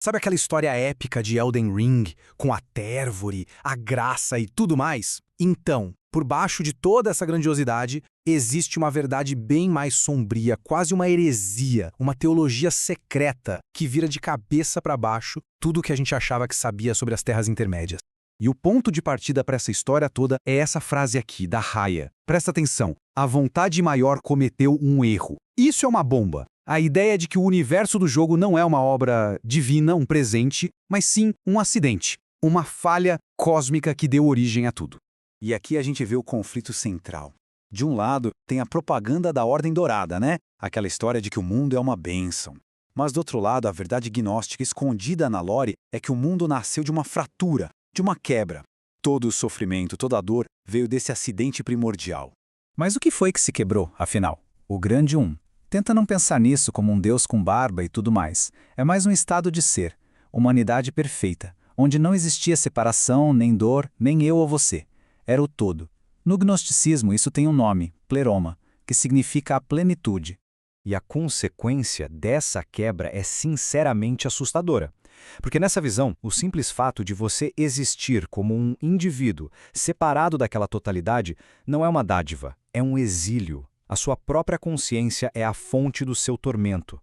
Sabe aquela história épica de Elden Ring, com a Térvore, a graça e tudo mais? Então, por baixo de toda essa grandiosidade, existe uma verdade bem mais sombria, quase uma heresia, uma teologia secreta que vira de cabeça para baixo tudo o que a gente achava que sabia sobre as Terras Intermédias. E o ponto de partida para essa história toda é essa frase aqui, da Raya. Presta atenção, a vontade maior cometeu um erro. Isso é uma bomba. A ideia de que o universo do jogo não é uma obra divina, um presente, mas sim um acidente, uma falha cósmica que deu origem a tudo. E aqui a gente vê o conflito central. De um lado, tem a propaganda da Ordem Dourada, né? Aquela história de que o mundo é uma bênção. Mas do outro lado, a verdade gnóstica escondida na lore é que o mundo nasceu de uma fratura, de uma quebra. Todo o sofrimento, toda a dor veio desse acidente primordial. Mas o que foi que se quebrou, afinal? O grande um. Tenta não pensar nisso como um deus com barba e tudo mais. É mais um estado de ser, humanidade perfeita, onde não existia separação, nem dor, nem eu ou você. Era o todo. No gnosticismo isso tem um nome, pleroma, que significa a plenitude. E a consequência dessa quebra é sinceramente assustadora. Porque nessa visão, o simples fato de você existir como um indivíduo separado daquela totalidade não é uma dádiva, é um exílio. A sua própria consciência é a fonte do seu tormento.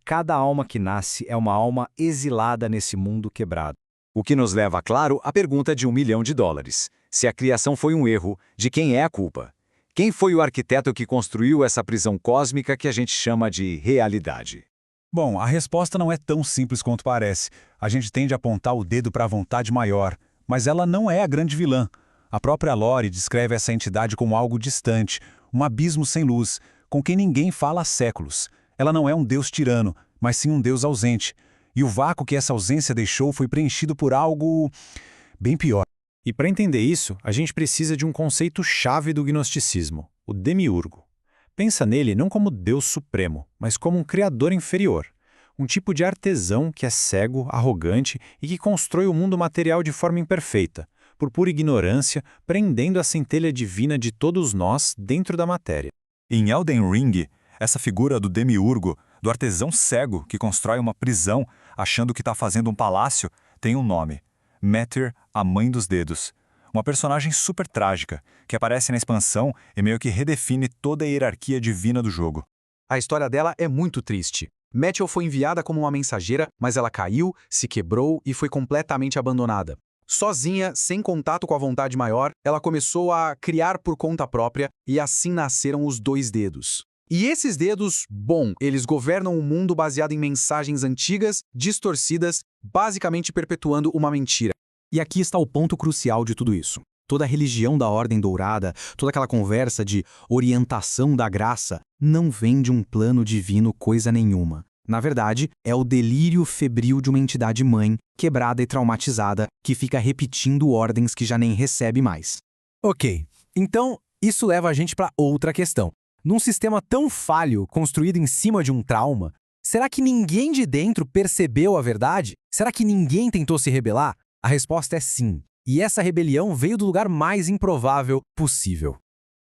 Cada alma que nasce é uma alma exilada nesse mundo quebrado. O que nos leva, claro, à pergunta de $1 milhão. Se a criação foi um erro, de quem é a culpa? Quem foi o arquiteto que construiu essa prisão cósmica que a gente chama de realidade? Bom, a resposta não é tão simples quanto parece. A gente tende a apontar o dedo para a vontade maior, mas ela não é a grande vilã. A própria lore descreve essa entidade como algo distante, um abismo sem luz, com quem ninguém fala há séculos. Ela não é um deus tirano, mas sim um deus ausente. E o vácuo que essa ausência deixou foi preenchido por algo bem pior. E para entender isso, a gente precisa de um conceito-chave do gnosticismo, o demiurgo. Pensa nele não como Deus supremo, mas como um criador inferior. Um tipo de artesão que é cego, arrogante e que constrói o mundo material de forma imperfeita, por pura ignorância, prendendo a centelha divina de todos nós dentro da matéria. Em Elden Ring, essa figura do demiurgo, do artesão cego que constrói uma prisão achando que está fazendo um palácio, tem um nome: Metyr, a Mãe dos Dedos. Uma personagem super trágica, que aparece na expansão e meio que redefine toda a hierarquia divina do jogo. A história dela é muito triste. Metyr foi enviada como uma mensageira, mas ela caiu, se quebrou e foi completamente abandonada. Sozinha, sem contato com a vontade maior, ela começou a criar por conta própria e assim nasceram os 2 dedos. E esses dedos, bom, eles governam um mundo baseado em mensagens antigas, distorcidas, basicamente perpetuando uma mentira. E aqui está o ponto crucial de tudo isso. Toda a religião da Ordem Dourada, toda aquela conversa de orientação da graça, não vem de um plano divino coisa nenhuma. Na verdade, é o delírio febril de uma entidade mãe, quebrada e traumatizada, que fica repetindo ordens que já nem recebe mais. Ok, então isso leva a gente para outra questão. Num sistema tão falho, construído em cima de um trauma, será que ninguém de dentro percebeu a verdade? Será que ninguém tentou se rebelar? A resposta é sim. E essa rebelião veio do lugar mais improvável possível.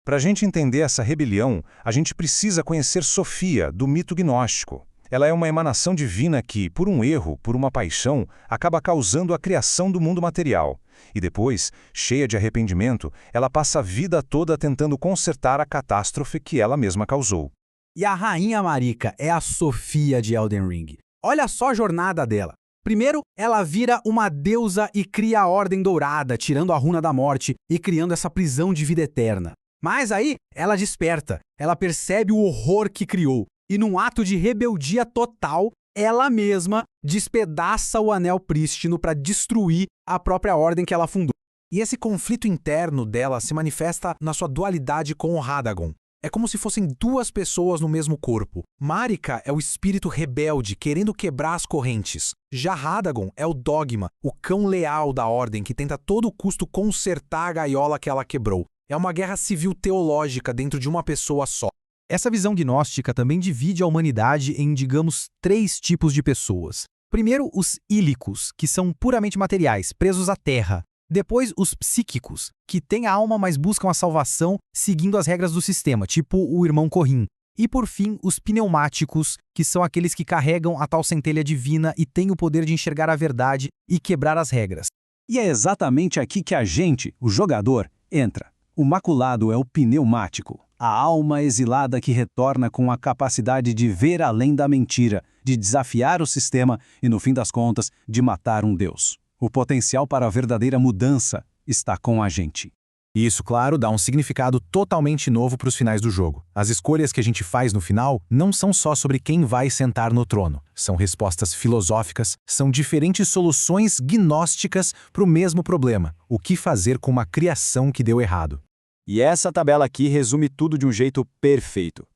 Para a gente entender essa rebelião, a gente precisa conhecer Sofia, do mito gnóstico. Ela é uma emanação divina que, por um erro, por uma paixão, acaba causando a criação do mundo material. E depois, cheia de arrependimento, ela passa a vida toda tentando consertar a catástrofe que ela mesma causou. E a Rainha Marika é a Sofia de Elden Ring. Olha só a jornada dela. Primeiro, ela vira uma deusa e cria a Ordem Dourada, tirando a runa da morte e criando essa prisão de vida eterna. Mas aí, ela desperta, ela percebe o horror que criou, e num ato de rebeldia total, ela mesma despedaça o Anel Prístino para destruir a própria ordem que ela fundou. E esse conflito interno dela se manifesta na sua dualidade com o Radagon. É como se fossem 2 pessoas no mesmo corpo. Marika é o espírito rebelde, querendo quebrar as correntes. Já Radagon é o dogma, o cão leal da ordem que tenta a todo custo consertar a gaiola que ela quebrou. É uma guerra civil teológica dentro de uma pessoa só. Essa visão gnóstica também divide a humanidade em, digamos, 3 tipos de pessoas. Primeiro, os ílicos, que são puramente materiais, presos à terra. Depois, os psíquicos, que têm a alma, mas buscam a salvação seguindo as regras do sistema, tipo o irmão Corrin. E por fim, os pneumáticos, que são aqueles que carregam a tal centelha divina e têm o poder de enxergar a verdade e quebrar as regras. E é exatamente aqui que a gente, o jogador, entra. O maculado é o pneumático, a alma exilada que retorna com a capacidade de ver além da mentira, de desafiar o sistema e, no fim das contas, de matar um deus. O potencial para a verdadeira mudança está com a gente. E isso, claro, dá um significado totalmente novo para os finais do jogo. As escolhas que a gente faz no final não são só sobre quem vai sentar no trono. São respostas filosóficas, são diferentes soluções gnósticas para o mesmo problema. O que fazer com uma criação que deu errado? E essa tabela aqui resume tudo de um jeito perfeito.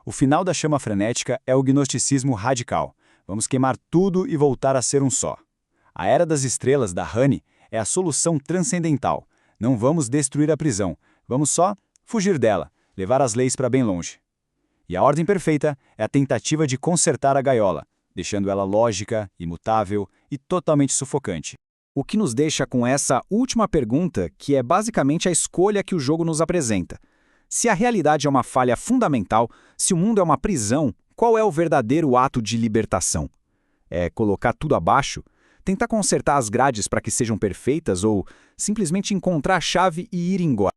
O final da chama frenética é o gnosticismo radical. Vamos queimar tudo e voltar a ser um só. A Era das Estrelas, da Honey, é a solução transcendental. Não vamos destruir a prisão, vamos só fugir dela, levar as leis para bem longe. E a Ordem Perfeita é a tentativa de consertar a gaiola, deixando ela lógica, imutável e totalmente sufocante. O que nos deixa com essa última pergunta, que é basicamente a escolha que o jogo nos apresenta. Se a realidade é uma falha fundamental, se o mundo é uma prisão, qual é o verdadeiro ato de libertação? É colocar tudo abaixo? Tentar consertar as grades para que sejam perfeitas ou simplesmente encontrar a chave e ir embora?